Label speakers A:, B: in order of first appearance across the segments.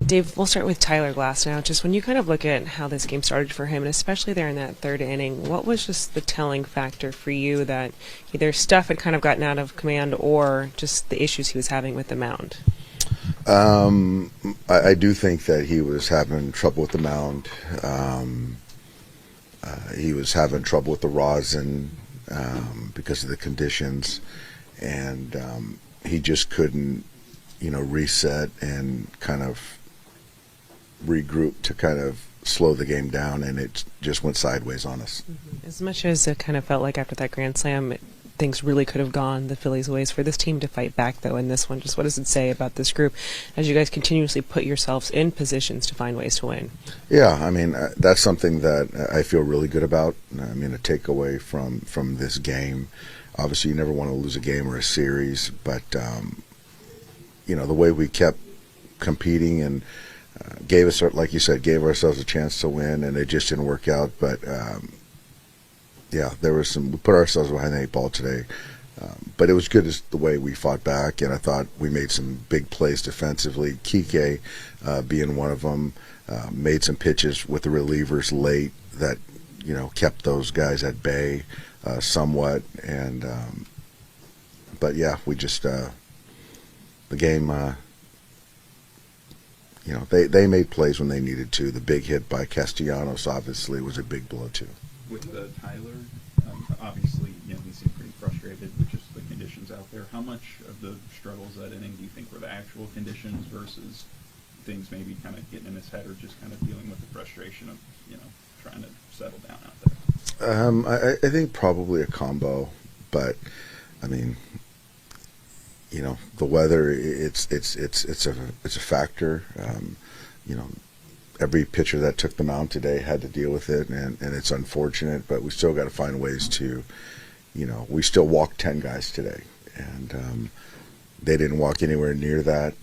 A: Dave, we'll start with Tyler Glass now. Just when you kind of look at how this game started for him, and especially there in that third inning, what was just the telling factor for you that either stuff had kind of gotten out of command or just the issues he was having with the mound?
B: I do think that he was having trouble with the mound. He was having trouble with the rosin because of the conditions, and he just couldn't, reset and kind of regroup to kind of slow the game down, and it just went sideways on us.
A: Mm-hmm. As much as it kind of felt like after that grand slam, things really could have gone the Phillies' ways. For this team to fight back, though, in this one, just what does it say about this group as you guys continuously put yourselves in positions to find ways to win?
B: Yeah, I mean, that's something that I feel really good about. I mean, a takeaway from this game. Obviously, you never want to lose a game or a series, but, the way we kept competing and gave us, like you said, gave ourselves a chance to win, and it just didn't work out. But, yeah, we put ourselves behind the eight ball today. But it was good as the way we fought back, and I thought we made some big plays defensively. Kike being one of them, made some pitches with the relievers late that, kept those guys at bay somewhat. And but, yeah, we just the game, they made plays when they needed to. The big hit by Castellanos obviously was a big blow, too.
C: With Tyler, obviously, he seemed pretty frustrated with just the conditions out there. How much of the struggles that inning do you think were the actual conditions versus things maybe kind of getting in his head, or just kind of dealing with the frustration of, trying to settle down out there?
B: I think probably a combo, but I mean, the weather, it's a factor. Every pitcher that took the mound today had to deal with it, and it's unfortunate, but we still got to find ways to, we still walked 10 guys today, and they didn't walk anywhere near that,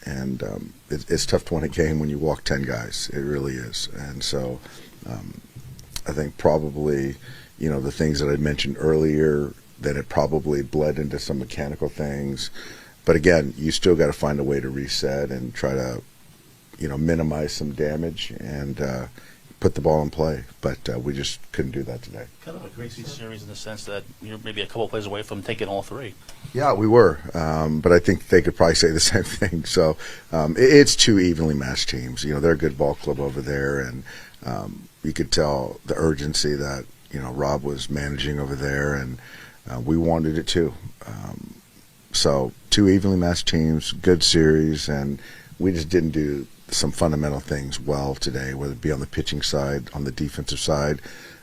B: and it's tough to win a game when you walk 10 guys. It really is. And so I think probably, the things that I mentioned earlier, that it probably bled into some mechanical things. But again, you still got to find a way to reset and try to, minimize some damage and put the ball in play. But we just couldn't do that today.
D: Kind of a crazy series in the sense that you're maybe a couple plays away from taking all three.
B: Yeah, we were. But I think they could probably say the same thing. So it's two evenly matched teams. They're a good ball club over there. And you could tell the urgency that, Rob was managing over there. And we wanted it too. So two evenly matched teams, good series. And we just didn't do some fundamental things well today, whether it be on the pitching side, on the defensive side,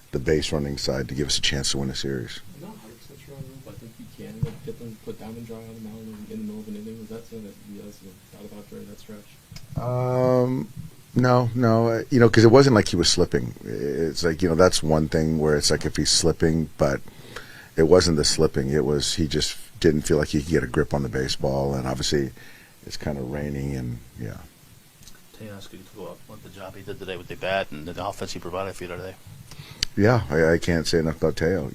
B: the base running side, to give us a chance to win a series.
E: Not 100% sure on Rube. I think you can get them put down and dry on the mound in the middle of an inning. Was that something that you guys thought about during that stretch?
B: No, because it wasn't like he was slipping. It's like, that's one thing where it's like if he's slipping, but it wasn't the slipping. It was he just didn't feel like he could get a grip on the baseball, and obviously it's kind of raining, and yeah.
D: Teoscar, you talk about what the job he did today with the bat and the offense he provided for you today.
B: Yeah, I can't say enough about Teo.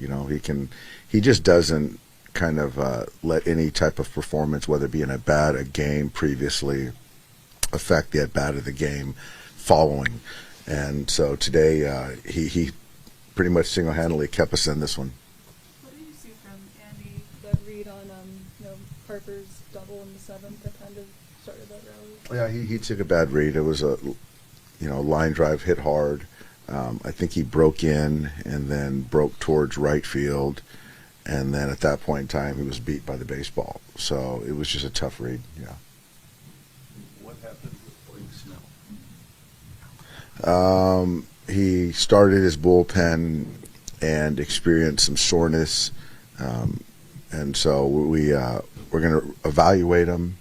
B: He just doesn't kind of let any type of performance, whether it be in a game previously, affect the at-bat of the game following. And so today he pretty much single-handedly kept us in this one.
F: What did you see from Andy, that read on Harper's double in the seventh that kind of started that rally?
B: Yeah, he took a bad read. It was a line drive hit hard. I think he broke in and then broke towards right field, and then at that point in time he was beat by the baseball. So it was just a tough read. Yeah.
D: What happened with Blake Snell?
B: He started his bullpen and experienced some soreness, and so we're going to evaluate him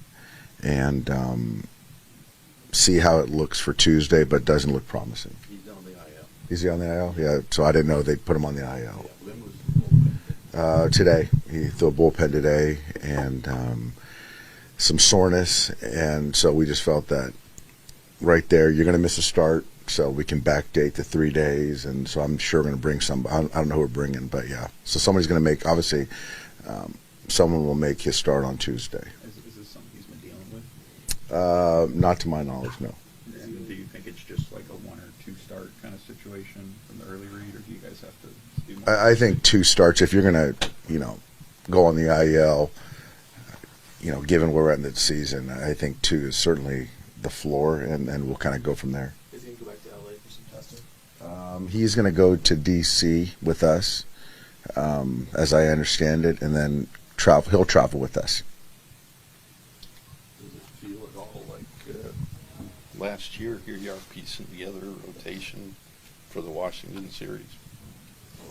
B: and see how it looks for Tuesday, but doesn't look promising.
D: He's on the IL.
B: Is he on the IL? Yeah, so I didn't know they put him on the IL.
D: Yeah, when was the bullpen?
B: Today. He threw a bullpen today, and some soreness, and so we just felt that right there, you're going to miss a start, so we can backdate the 3 days, and so I'm sure we're going to bring some. I don't know who we're bringing, but yeah. So somebody's going to make, obviously, someone will make his start on Tuesday.
C: Is this something he's been dealing with?
B: Not to my knowledge, no.
C: just like a 1 or 2 start kind of situation from the early read, or do you guys have to do more?
B: I think 2 starts if you're going to, go on the IL. Given where we're at in the season, I think 2 is certainly the floor, and we'll kind of go from there.
E: Is he going to go back to LA for some testing?
B: He's going to go to DC with us, as I understand it, and then he'll travel with us.
G: Does it feel at all like last year here you are piecing together a rotation for the Washington series?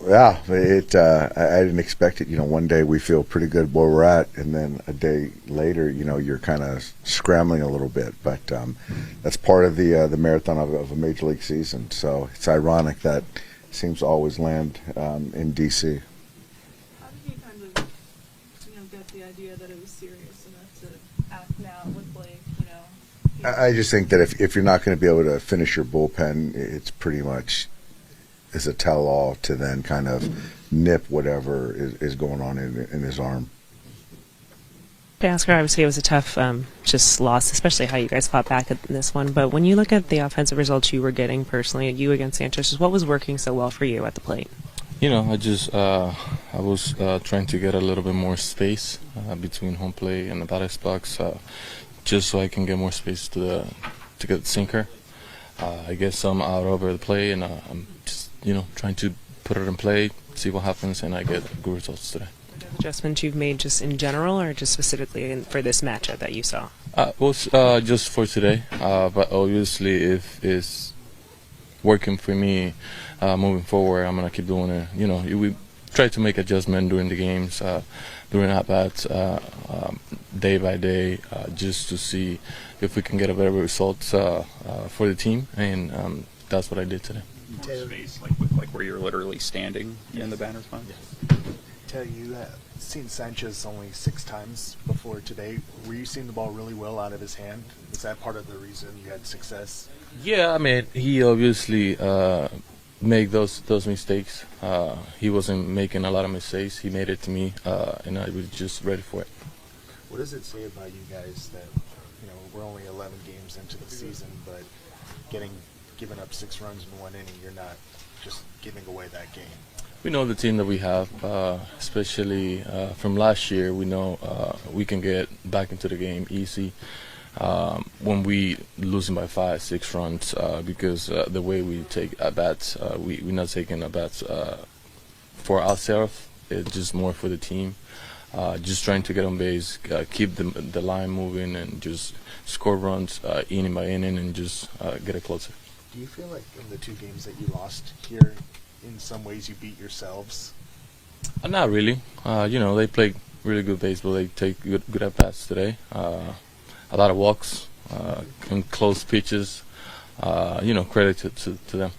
B: Yeah, I didn't expect it. One day we feel pretty good where we're at, and then a day later, you're kind of scrambling a little bit. But that's part of the marathon of a major league season. So it's ironic that it seems to always land in DC.
F: How did you kind of, get the idea that it was serious enough to act now with Blake,
B: I just think that if you're not going to be able to finish your bullpen, it's pretty much is a tell-all to then kind of nip whatever is going on in his arm.
A: Teoscar, obviously it was a tough just loss, especially how you guys fought back in this one. But when you look at the offensive results you were getting personally, you against Sanchez, just what was working so well for you at the plate?
H: I was trying to get a little bit more space between home plate and the batter's box, just so I can get more space to get the sinker. I get some out over the play, and I'm just trying to put it in play, see what happens, and I get good results today.
A: Adjustments you've made just in general, or just specifically for this matchup that you saw?
H: Just for today, but obviously if it's working for me moving forward, I'm gonna keep doing it. We try to make adjustment during the games, during at-bats, day by day, just to see if we can get a better result for the team, and that's what I did today.
C: More space, like where you're literally standing in the batter's box?
I: Tell you seen Sanchez only 6 times before today. Were you seeing the ball really well out of his hand? Is that part of the reason you had success?
H: Yeah, I mean, he obviously made those mistakes. He wasn't making a lot of mistakes. He made it to me, and I was just ready for it.
I: What does it say about you guys that we're only 11 games into the season, but giving up 6 runs in 1 inning, you're not just giving away that game?
H: We know the team that we have, especially from last year. We know we can get back into the game easy when we losing by 5-6 runs because the way we take at bats, we're not taking at bats for ourselves. It's just more for the team. Just trying to get on base, keep the line moving, and just score runs inning by inning, and just get it closer.
I: Do you feel like in the 2 games that you lost here, in some ways you beat yourselves?
H: Not really. They play really good baseball. They take good at bats today. A lot of walks and close pitches. Credit to them.